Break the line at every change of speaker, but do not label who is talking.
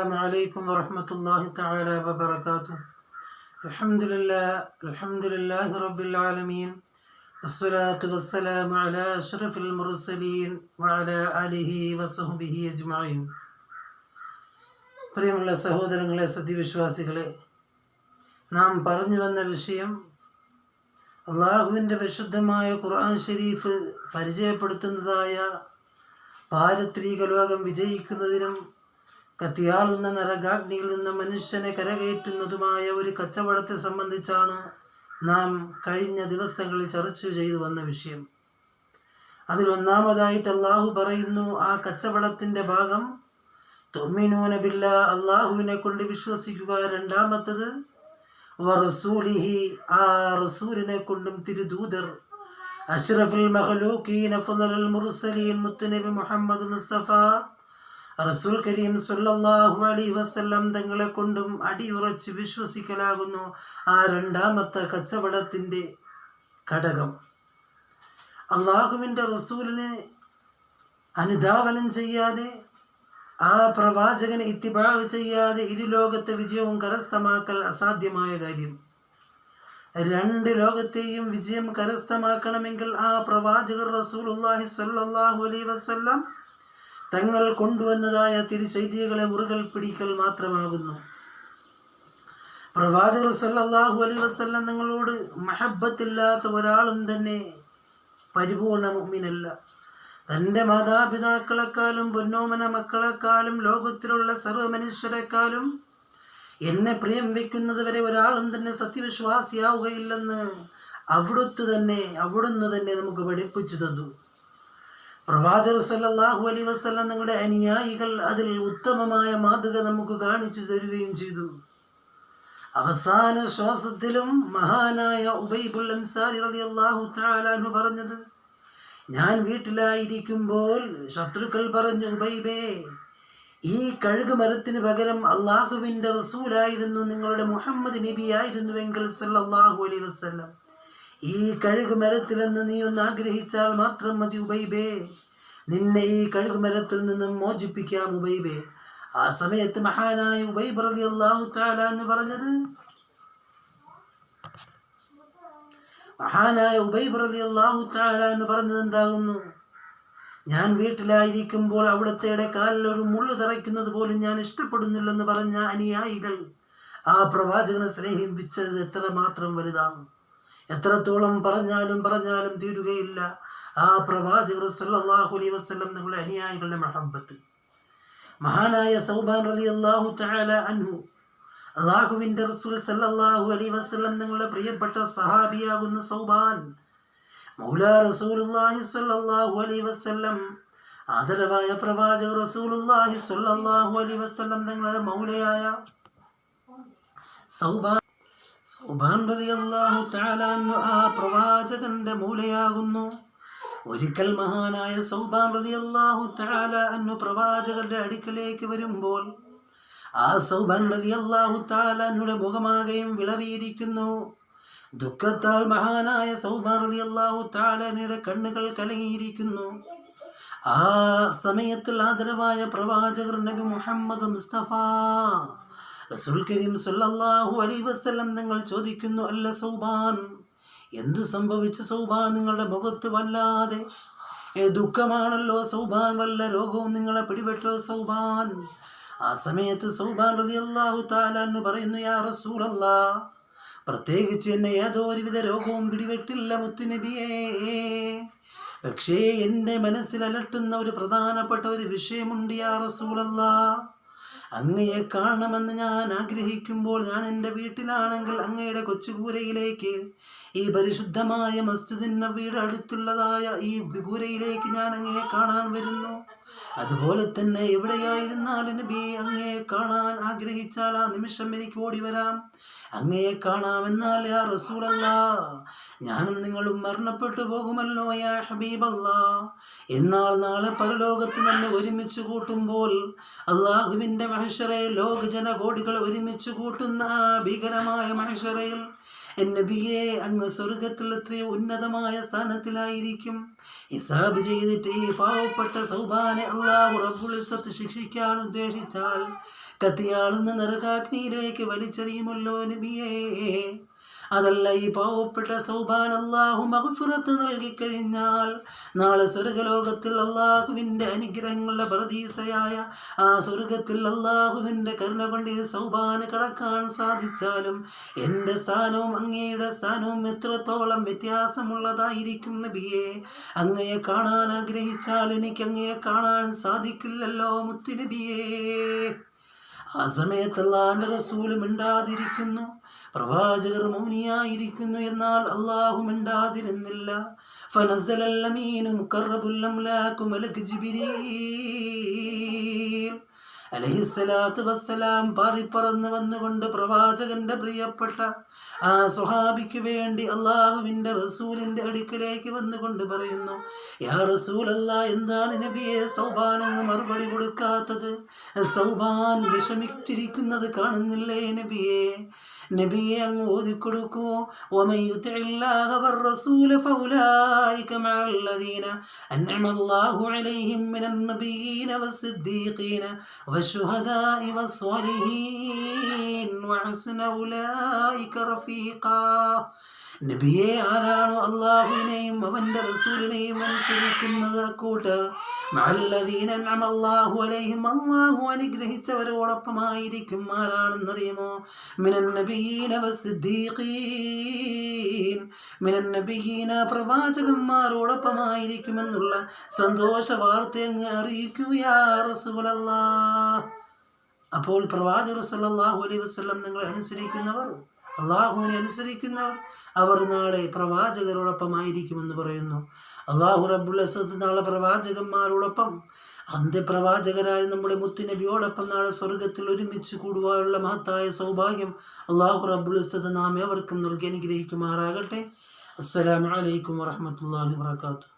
السلام عليكم ورحمة الله تعالى وبركاته. الحمد لله رب العالمين. الصلاة والسلام على أشرف المرسلين وعلى آله وصحبه أجمعين. പ്രിയമുള്ള സഹോദരങ്ങളെ, സത്യവിശ്വാസികളെ, നാം പറഞ്ഞു വന്ന വിഷയം അള്ളാഹുവിൻ്റെ വിശുദ്ധമായ ഖുർആൻ ഷരീഫ് പരിചയപ്പെടുത്തുന്നതായ പാരത്രിക ലോകം വിജയിക്കുന്നതിനും കത്തിയാളുന്ന നരകാഗ്നിയിൽ നിന്ന് മനുഷ്യനെ കരകയറ്റുന്നതുമായ ഒരു കച്ചവടത്തെ സംബന്ധിച്ചാണ് നാം കഴിഞ്ഞ ദിവസങ്ങളിൽ ചർച്ച ചെയ്തു വന്ന വിഷയം. അതിലൊന്നാമതായിട്ട് അള്ളാഹു പറയുന്നു, ആ കച്ചവടത്തിൻ്റെ ഭാഗം തുഅ്മിനൂന ബില്ലാഹ്, അള്ളാഹുവിനെ കൊണ്ട് വിശ്വസിക്കുക. രണ്ടാമത്തത് വറസൂലിഹി, ആ റസൂലിനെ കൊണ്ടും തിരുദൂതർ അഷ്റഫുൽ മഖ്ലൂഖീൻ അഫ്ളലുൽ മുർസലീൻ മുത്തുനബി മുഹമ്മദ് മുസ്തഫ റസൂൽ കരീം സല്ലല്ലാഹു അലൈഹി വസല്ലം തങ്ങളെ കൊണ്ടും അടിയുറച്ച് വിശ്വസിക്കലാകുന്നു ആ രണ്ടാമത്തെ കച്ചവടത്തിൻ്റെ ഘടകം. അള്ളാഹുവിൻ്റെ റസൂലിനെ അനുധാവനം ചെയ്യാതെ, ആ പ്രവാചകനെ ഇത്തിബാ ചെയ്യാതെ ഇരുലോകത്തെ വിജയവും കരസ്ഥമാക്കൽ അസാധ്യമായ കാര്യം. രണ്ട് ലോകത്തെയും വിജയം കരസ്ഥമാക്കണമെങ്കിൽ ആ പ്രവാചകർ റസൂലുള്ളാഹി സ്വല്ലല്ലാഹു അലൈഹി വസല്ലം തങ്ങൾ കൊണ്ടുവന്നതായ തിരുചൈത്യകളെ മുറുകൽ പിടിക്കൽ മാത്രമാകുന്നു. പ്രവാചകർ സല്ലല്ലാഹു അലൈഹി വസല്ലം തങ്ങളോട് മഹബ്ബത്തില്ലാത്ത ഒരാളും തന്നെ പരിപൂർണ മുഅ്മിനല്ല. തൻ്റെ മാതാപിതാക്കളെക്കാളും പൊന്നോമന മക്കളെക്കാളും ലോകത്തിലുള്ള സർവ്വ മനുഷ്യരെക്കാളും എന്നെ പ്രിയം വയ്ക്കുന്നത് വരെ ഒരാളും തന്നെ സത്യവിശ്വാസിയാവുകയില്ലെന്ന് അവിടുന്ന് തന്നെ നമുക്ക് പഠിപ്പിച്ചു തന്നു. പ്രവാചകർ സല്ലല്ലാഹു അലൈഹി വസല്ലം തങ്ങളുടെ അനുയായികൾ അതിൽ ഉത്തമമായ മാതൃക നമുക്ക് കാണിച്ചു തരികയും ചെയ്തു. അവസാന ശ്വാസത്തിലും മഹാനായ ഉബൈബുൽ അൻസാരി റളിയല്ലാഹു തആല അൻഹു പറഞ്ഞത്, ഞാൻ വീട്ടിലായിരിക്കുമ്പോൾ ശത്രുക്കൾ പറഞ്ഞു, ഉബൈബേ, ഈ കഴുക് മരത്തിന് പകരം അള്ളാഹുവിൻ്റെ റസൂലായിരുന്നു, നിങ്ങളുടെ മുഹമ്മദ് നബിയായിരുന്നുവെങ്കിൽ സല്ലല്ലാഹു അലൈഹി വസല്ലം, ഈ കഴുക് മരത്തിലെന്ന് നീ ഒന്ന് ആഗ്രഹിച്ചാൽ മാത്രം മതി ഉബൈബേ, നിന്നെ ഈ കഴുക് മരത്തിൽ നിന്നും മോചിപ്പിക്കാം ഉബൈബേ. ആ സമയത്ത് മഹാനായ ഉബൈബ് റളിയല്ലാഹു തആല എന്ന് പറഞ്ഞത്, എന്താകുന്നു, ഞാൻ വീട്ടിലായിരിക്കുമ്പോൾ അവിടുത്തെ കാലിൽ ഒരു മുള്ളു തറയ്ക്കുന്നത് പോലും ഞാൻ ഇഷ്ടപ്പെടുന്നില്ലെന്ന് പറഞ്ഞ അനുയായികൾ ആ പ്രവാചകനെ സ്നേഹിച്ചത് എത്രമാത്രം വലുതാണ്. എത്രത്തോളം പറഞ്ഞാലും തീരുകയില്ല ആ പ്രവാചകർ സല്ലല്ലാഹു അലൈഹി വസല്ലം നിങ്ങളുടെ അനുയായികളുടെ മഹബ്ബത്ത്. മഹാനായ സൗബാൻ റളിയല്ലാഹു തആല അൻഹു, അല്ലാഹുവിൻ്റെ റസൂൽ സല്ലല്ലാഹു അലൈഹി വസല്ലം നിങ്ങളുടെ പ്രിയപ്പെട്ട സഹാബിയാകുന്ന സൗബാൻ, മൗലാ റസൂലുള്ളാഹി സ്വല്ലല്ലാഹു അലൈഹി വസല്ലം, ആദരവായ പ്രവാചകർ റസൂലുള്ളാഹി സ്വല്ലല്ലാഹു അലൈഹി വസല്ലം തങ്ങളുടെ മൗലയായ സൗബാൻ റളിയല്ലാഹു തആല അൻഹു ആ പ്രവാചകന്റെ മൗലയാകുന്നു. ഒരിക്കൽ മഹാനായ സൗബാൻ റളിയല്ലാഹു തആല അൻഹു പ്രവാചകന്റെ അടുക്കലേക്ക് വരുമ്പോൾ ആ സൗബാൻ റളിയല്ലാഹു തആല അൻഹുടെ മുഖമാകെയും വിളറിയിരിക്കുന്നു. ദുഃഖത്താൽ മഹാനായ സൗബാൻ റളിയല്ലാഹു തആല അൻഹുടെ കണ്ണുകൾ കലങ്ങിയിരിക്കുന്നു. ആ സമയത്തിൽ ആദരവായ പ്രവാചകർ നബി മുഹമ്മദ് മുസ്തഫ റസൂൽ കരീം സല്ലല്ലാഹു അലൈഹി വസല്ലം തങ്ങൾ ചോദിക്കുന്നു, അല്ല സൗബാൻ, എന്തു സംഭവിച്ചു സൗബാൻ? നിങ്ങളുടെ മുഖത്ത് വല്ലാതെ ദുഃഖമാണല്ലോ സൗബാൻ, വല്ല രോഗവും നിങ്ങളെ പിടിപെട്ടോ സൗബാൻ? ആ സമയത്ത് സൗബാൻ റളിയല്ലാഹു തആല എന്ന് പറയുന്നു, യാ റസൂലല്ലാഹ്, പ്രത്യേകിച്ച് എന്നെ യാതൊരുവിധ രോഗവും പിടിപെട്ടില്ല മുത്തുനബിയേ. പക്ഷേ എൻ്റെ മനസ്സിൽ അലട്ടുന്ന ഒരു പ്രധാനപ്പെട്ട ഒരു വിഷയമുണ്ട് യാ റസൂലല്ലാഹ്. അങ്ങയെ കാണണമെന്ന് ഞാൻ ആഗ്രഹിക്കുമ്പോൾ, ഞാൻ എൻ്റെ വീട്ടിലാണെങ്കിൽ അങ്ങയുടെ കൊച്ചുപൂരയിലേക്ക്, ഈ പരിശുദ്ധമായ മസ്ജിദുൻ നബിയുടെ അടുത്തുള്ളതായ ഈ പൂരയിലേക്ക് ഞാൻ അങ്ങയെ കാണാൻ വരുന്നു. അതുപോലെ തന്നെ എവിടെയായിരുന്നാലും നബി, അങ്ങയെ കാണാൻ ആഗ്രഹിച്ചാൽ ആ നിമിഷം എനിക്ക് ഓടി വരാം, അങ്ങയെ കാണാമെന്നാൽ യാ റസൂലല്ലാഹ്, ഞാനും നിങ്ങളും മരണപ്പെട്ടു പോകുമല്ലോ യാ ഹബീബല്ലാഹ്. എന്നാൽ നാളെ പരലോകത്ത് നമ്മെ ഒരുമിച്ച് കൂട്ടുമ്പോൾ, അള്ളാഹുവിൻ്റെ മഹ്ശറയിൽ ലോകജനകോടികൾ ഒരുമിച്ച് കൂട്ടുന്ന ആ ഭീകരമായ മഹ്ശറയിൽ നബിയെ, അങ്ങ് സ്വർഗത്തിൽ എത്രയോ ഉന്നതമായ സ്ഥാനത്തിലായിരിക്കും. ഹിസാബ് ചെയ്തിട്ട് ഈ പാവപ്പെട്ട സൗബാനെ അല്ലാഹു റബ്ബുൽ ഇസ്സത്ത് ശിക്ഷിക്കാൻ ഉദ്ദേശിച്ചാൽ കത്തിയാളുന്ന നരകാഗ്നിയിലേക്ക് വലിച്ചെറിയുമല്ലോ നബിയേ. അതല്ല, ഈ പാവപ്പെട്ട സൗബാൻ അല്ലാഹു മഗ്ഫിറത്ത് നൽകിക്കഴിഞ്ഞാൽ നാളെ സ്വർഗലോകത്തിൽ അള്ളാഹുവിൻ്റെ അനുഗ്രഹങ്ങളുടെ പ്രതീക്ഷയായ ആ സ്വർഗത്തിൽ അള്ളാഹുവിൻ്റെ കരുണ കൊണ്ട് ഈ സൗബാന് കടക്കാൻ സാധിച്ചാലും എൻ്റെ സ്ഥാനവും അങ്ങയുടെ സ്ഥാനവും എത്രത്തോളം വ്യത്യാസമുള്ളതായിരിക്കും നബിയെ. അങ്ങയെ കാണാൻ ആഗ്രഹിച്ചാൽ എനിക്ക് അങ്ങയെ കാണാൻ സാധിക്കില്ലല്ലോ മുത്തുനബിയേ. ആ സമയത്ത് അല്ലാഹുവിൻ്റെ റസൂൽ മിണ്ടാതിരിക്കുന്നു, പ്രവാചകർ മൗനിയായിരിക്കുന്നു. എന്നാൽ അള്ളാഹു മിണ്ടാതിരുന്നില്ല. ഫനസലൽ അമീനു മുഖറബുൽ അംലാകു മലക് ജിബ്രീൽ അലൈഹിസ്സലാത്തു വസ്സലാം പാറിപ്പറന്ന് വന്നുകൊണ്ട് പ്രവാചകന്റെ പ്രിയപ്പെട്ട ആ സ്വഹാബിക്ക് വേണ്ടി അള്ളാഹുവിൻ്റെ റസൂലിൻ്റെ അടുക്കിലേക്ക് വന്നുകൊണ്ട് പറയുന്നു, യാ റസൂലല്ലാ, എന്താണ് നബിയെ സൗബാൻ അങ്ങ് മറുപടി കൊടുക്കാത്തത്? സൗബാൻ വിഷമിച്ചിരിക്കുന്നത് കാണുന്നില്ലേ നബിയെ? നബിയെ അങ്ങ് ഓതിക്കൊടുക്കൂ. വമൻ യുതിഇല്ലാഹ വറസൂല ഫൗലായിക മഅല്ലദീന അൻഅമല്ലാഹു അലൈഹിം മിനൻ നബിയ്യീന വസ്സിദ്ദീഖീന വശുഹദാഇ വസ്സാലിഹീൻ വഹസ്ന ഉലൈക റഫീഖാ. നബിയെ, ആരാണോ അള്ളാഹുവിനെയും അവൻ്റെ റസൂലിനെയും അനുസരിക്കുന്നത് അക്കൂട്ടർ മഅല്ലദീന അൻഅമല്ലാഹു അലൈഹിം, അല്ലാഹു അനുഗ്രഹിച്ചവരോടൊപ്പമായിരിക്കും. ആരാണെന്നറിയുമോ? മിനൻ നബിയ്യീന വസ്സിദ്ദീഖീൻ, മിനൻ നബിയ്യീന പ്രവാചകന്മാരോടൊപ്പമായിരിക്കുമെന്നുള്ള സന്തോഷ വാർത്ത അങ്ങ് അറിയിക്കൂ യാ റസൂലല്ലാഹ്. അപ്പോൾ പ്രവാചകർ സല്ലല്ലാഹു അലൈഹി വസല്ലം നിങ്ങളെ അനുസരിക്കുന്നവർ, അള്ളാഹുവിനെ അനുസരിക്കുന്നവർ, അവർ നാളെ പ്രവാചകരോടൊപ്പമായിരിക്കുമെന്ന് പറയുന്നു. അള്ളാഹു റബ്ബുൽ ഇസ്സത്ത് നാളെ പ്രവാചകന്മാരോടൊപ്പം അന്ത്യപ്രവാചകരായ നമ്മുടെ മുത്തുനബിയോടൊപ്പം നാളെ സ്വർഗത്തിൽ ഒരുമിച്ച് കൂടുവാനുള്ള മഹത്തായ സൗഭാഗ്യം അള്ളാഹു റബ്ബുൽ ഇസ്സത്ത് നാം ഏവർക്കും നൽകി അനുഗ്രഹിക്കുമാറാകട്ടെ. അസ്സലാമു അലൈക്കും വറഹ്മത്തുള്ളാഹി വബറകാതുഹു.